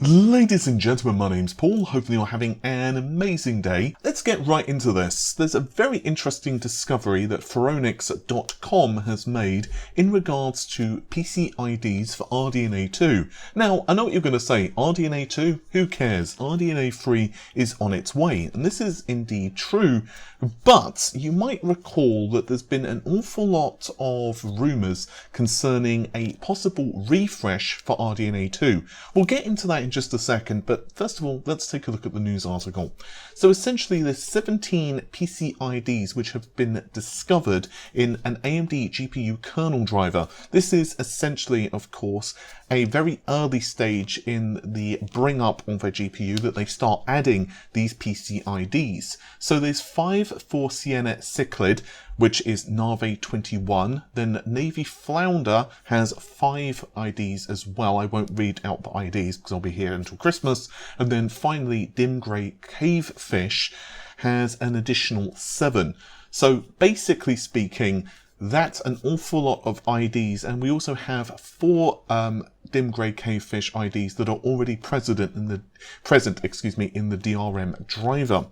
Ladies and gentlemen, my name's Paul. Hopefully you're having an amazing day. Let's get right into this. There's a very interesting discovery that perforamnce.com has made in regards to PC IDs for RDNA 2. Now, I know what you're going to say. RDNA 2? Who cares? RDNA 3 is on its way. And this is indeed true. But you might recall that there's been an awful lot of rumours concerning a possible refresh for RDNA 2. We'll get into that in just a second, but first of all, let's take a look at the news article. So essentially, there's 17 PC IDs which have been discovered in an AMD GPU kernel driver. This is essentially, of course, a very early stage in the bring up of a GPU that they start adding these PC IDs. So there's 5 for Sienna Cichlid, which is Nave 21. Then Navy Flounder has 5 IDs as well. I won't read out the IDs because I'll be here until Christmas. And then finally, Dim Grey Cavefish has an additional 7. So basically speaking, that's an awful lot of IDs, and we also have 4 Dim Grey Cavefish IDs that are already present in the DRM driver.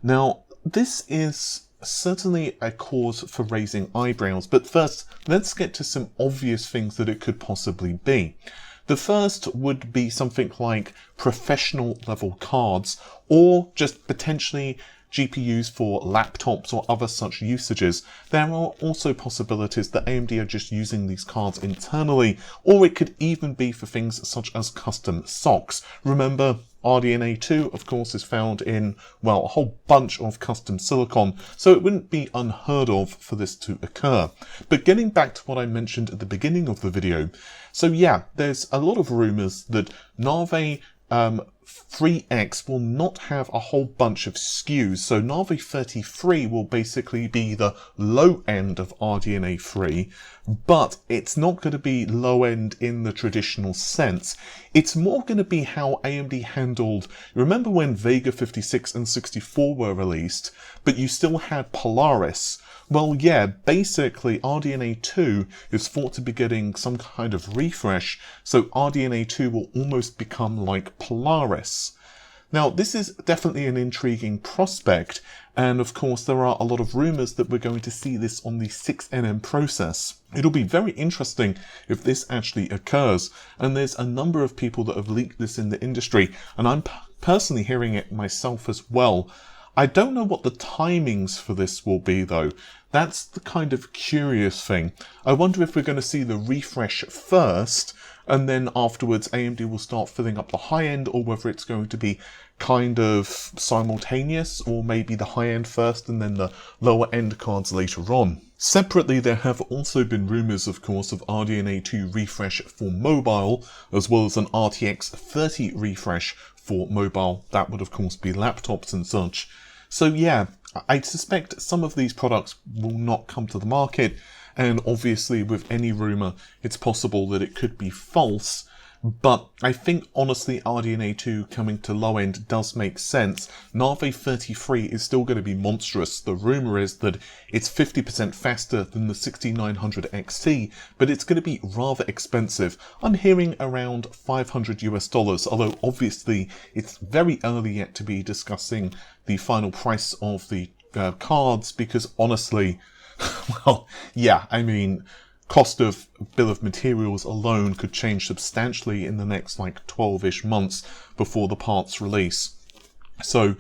Now, this is certainly a cause for raising eyebrows, but first, let's get to some obvious things that it could possibly be. The first would be something like professional level cards, or just potentially GPUs for laptops or other such usages. There are also possibilities that AMD are just using these cards internally, or it could even be for things such as custom socks. Remember, RDNA 2, of course, is found in, well, a whole bunch of custom silicon, so it wouldn't be unheard of for this to occur. But getting back to what I mentioned at the beginning of the video, so yeah, there's a lot of rumours that Nave 3X will not have a whole bunch of SKUs, so Nave 33 will basically be the low end of RDNA 3, but it's not going to be low end in the traditional sense. It's more going to be how AMD handled, remember when Vega 56 and 64 were released, but you still had Polaris? Well, yeah, basically RDNA 2 is thought to be getting some kind of refresh, so RDNA 2 will almost become like Polaris. Now, this is definitely an intriguing prospect, and of course there are a lot of rumours that we're going to see this on the 6nm process. It'll be very interesting if this actually occurs, and there's a number of people that have leaked this in the industry, and I'm personally hearing it myself as well. I don't know what the timings for this will be though. That's the kind of curious thing. I wonder if we're going to see the refresh first, and then afterwards AMD will start filling up the high end, or whether it's going to be kind of simultaneous, or maybe the high end first and then the lower end cards later on. Separately, there have also been rumours, of course, of RDNA 2 refresh for mobile, as well as an RTX 30 refresh for mobile. That would, of course, be laptops and such. So yeah, I suspect some of these products will not come to the market, and obviously with any rumour, it's possible that it could be false. But I think, honestly, RDNA 2 coming to low end does make sense. Nave 33 is still going to be monstrous. The rumour is that it's 50% faster than the 6900 XT, but it's going to be rather expensive. I'm hearing around $500 US, although obviously it's very early yet to be discussing the final price of the cards, because honestly, well, yeah, I mean, cost of bill of materials alone could change substantially in the next like 12-ish months before the parts release. So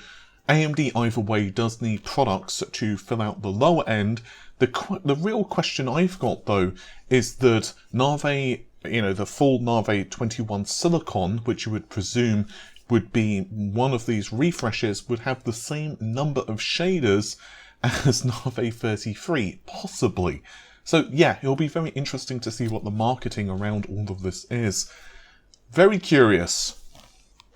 AMD either way does need products to fill out the lower end. The real question I've got though is that Nave, the full Nave 21 silicon, which you would presume would be one of these refreshes, would have the same number of shaders as Nave 33, possibly. So yeah, it'll be very interesting to see what the marketing around all of this is. Very curious.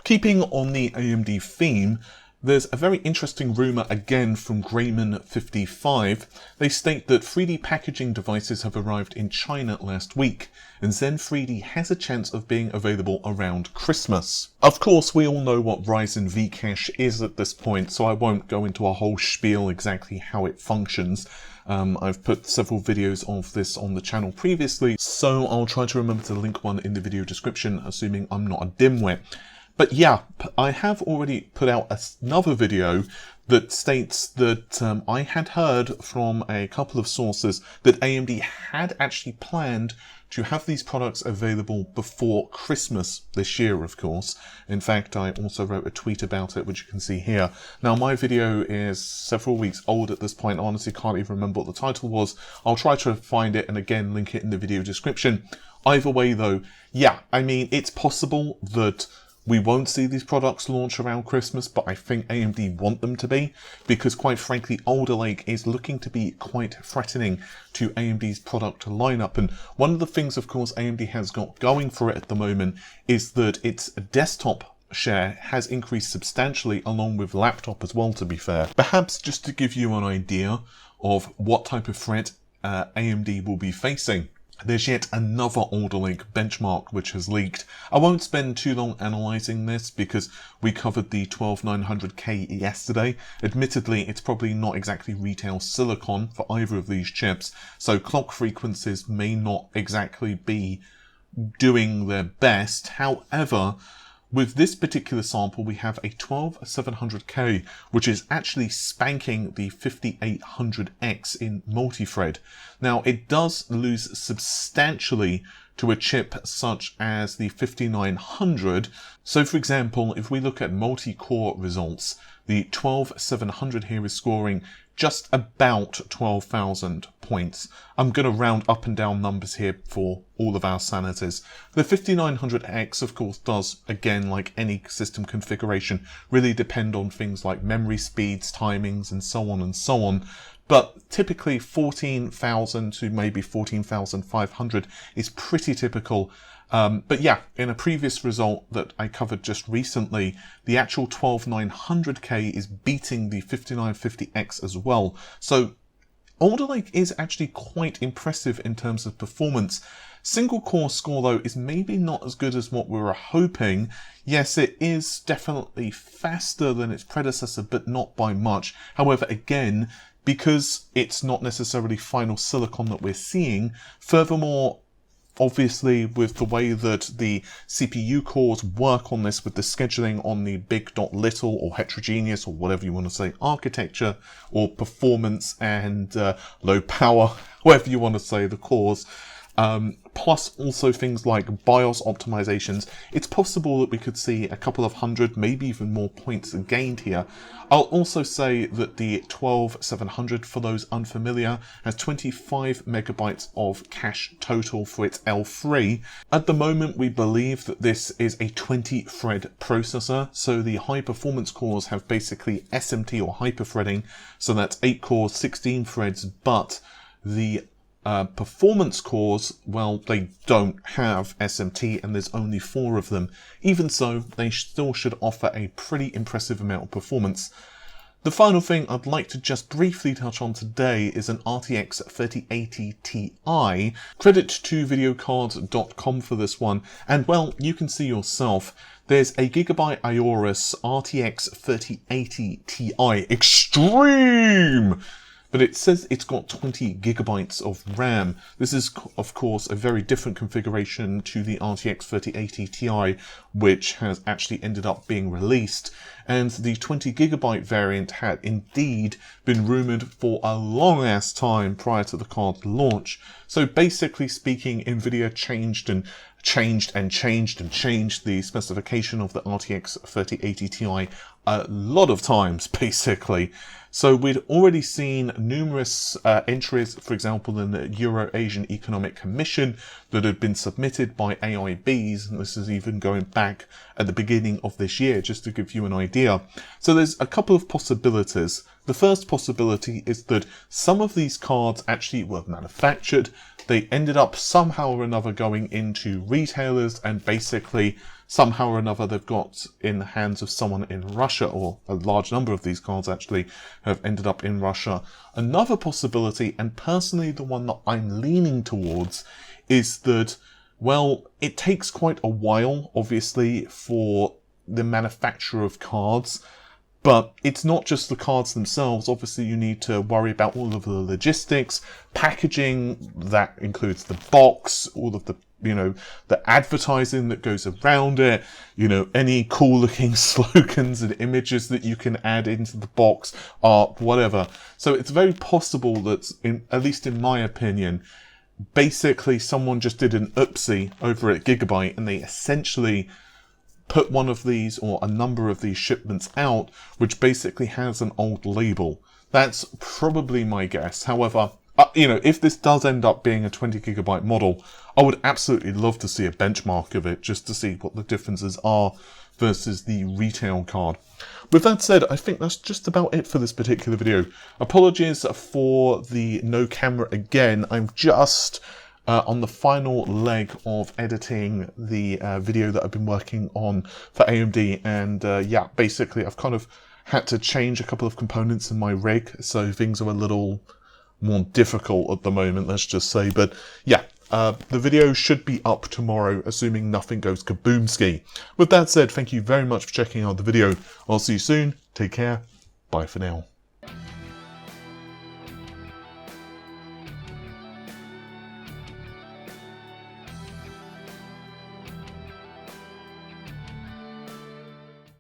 Keeping on the AMD theme, there's a very interesting rumour again from Grayman55. They state that 3D packaging devices have arrived in China last week, and Zen3D has a chance of being available around Christmas. Of course, we all know what Ryzen Vcache is at this point, so I won't go into a whole spiel exactly how it functions. I've put several videos of this on the channel previously, so I'll try to remember to link one in the video description, assuming I'm not a dimwit. But yeah, I have already put out another video that states that I had heard from a couple of sources that AMD had actually planned to have these products available before Christmas this year, of course. In fact, I also wrote a tweet about it, which you can see here. Now, my video is several weeks old at this point. I honestly can't even remember what the title was. I'll try to find it and again link it in the video description. Either way, though, yeah, I mean, it's possible that we won't see these products launch around Christmas, but I think AMD want them to be, because quite frankly, Alder Lake is looking to be quite threatening to AMD's product lineup. And one of the things, of course, AMD has got going for it at the moment is that its desktop share has increased substantially, along with laptop as well, to be fair. Perhaps just to give you an idea of what type of threat AMD will be facing, there's yet another Alder Lake benchmark which has leaked. I won't spend too long analysing this because we covered the 12900K yesterday. Admittedly, it's probably not exactly retail silicon for either of these chips, so clock frequencies may not exactly be doing their best. However, with this particular sample, we have a 12700K, which is actually spanking the 5800X in multi-thread. Now, it does lose substantially to a chip such as the 5900. So, for example, if we look at multi-core results, the 12700 here is scoring just about 12,000 points. I'm going to round up and down numbers here for all of our sanities. The 5900X, of course, does, again, like any system configuration, really depend on things like memory speeds, timings, and so on and so on. But typically 14,000 to maybe 14,500 is pretty typical. But yeah, in a previous result that I covered just recently, the actual 12900K is beating the 5950X as well. So Alder Lake is actually quite impressive in terms of performance. Single core score, though, is maybe not as good as what we were hoping. Yes, it is definitely faster than its predecessor, but not by much. However, again, because it's not necessarily final silicon that we're seeing, furthermore, obviously, with the way that the CPU cores work on this, with the scheduling on the big.little or heterogeneous or whatever you want to say architecture, or performance and low power, whatever you want to say the cores, plus also things like BIOS optimizations, it's possible that we could see a couple of hundred, maybe even more points gained here. I'll also say that the 12700, for those unfamiliar, has 25 megabytes of cache total for its L3. At the moment, we believe that this is a 20-thread processor, so the high-performance cores have basically SMT or hyperthreading, so that's 8 cores, 16 threads, but the performance cores, well, they don't have SMT and there's only 4 of them. Even so, they still should offer a pretty impressive amount of performance. The final thing I'd like to just briefly touch on today is an RTX 3080 Ti. Credit to videocard.com for this one, and well, you can see yourself. There's a Gigabyte Aorus RTX 3080 Ti Extreme! But it says it's got 20 gigabytes of RAM. This is, of course, a very different configuration to the RTX 3080 Ti, which has actually ended up being released. And the 20 gigabyte variant had indeed been rumored for a long ass time prior to the card's launch. So basically speaking, Nvidia changed the specification of the RTX 3080 Ti a lot of times, basically. So we'd already seen numerous entries, for example, in the Euro-Asian Economic Commission that had been submitted by AIBs, and this is even going back at the beginning of this year, just to give you an idea. So there's a couple of possibilities. The first possibility is that some of these cards actually were manufactured. They ended up somehow or another going into retailers, and basically somehow or another they've got in the hands of someone in Russia, or a large number of these cards actually have ended up in Russia. Another possibility, and personally the one that I'm leaning towards, is that, well, it takes quite a while, obviously, for the manufacturer of cards, But it's not just the cards themselves. Obviously, you need to worry about all of the logistics, packaging, that includes the box, all of the, the advertising that goes around it, any cool looking slogans and images that you can add into the box, art, whatever. So it's very possible that, at least in my opinion, basically someone just did an oopsie over at Gigabyte and they essentially put one of these or a number of these shipments out, which basically has an old label. That's probably my guess. However, if this does end up being a 20 gigabyte model, I would absolutely love to see a benchmark of it just to see what the differences are versus the retail card. With that said, I think that's just about it for this particular video. Apologies for the no camera again. I'm just on the final leg of editing the video that I've been working on for AMD, and yeah, basically I've kind of had to change a couple of components in my rig, so things are a little more difficult at the moment, let's just say. But yeah, the video should be up tomorrow, assuming nothing goes kaboomski. With that said, thank you very much for checking out the video. I'll see you soon. Take care. Bye for now.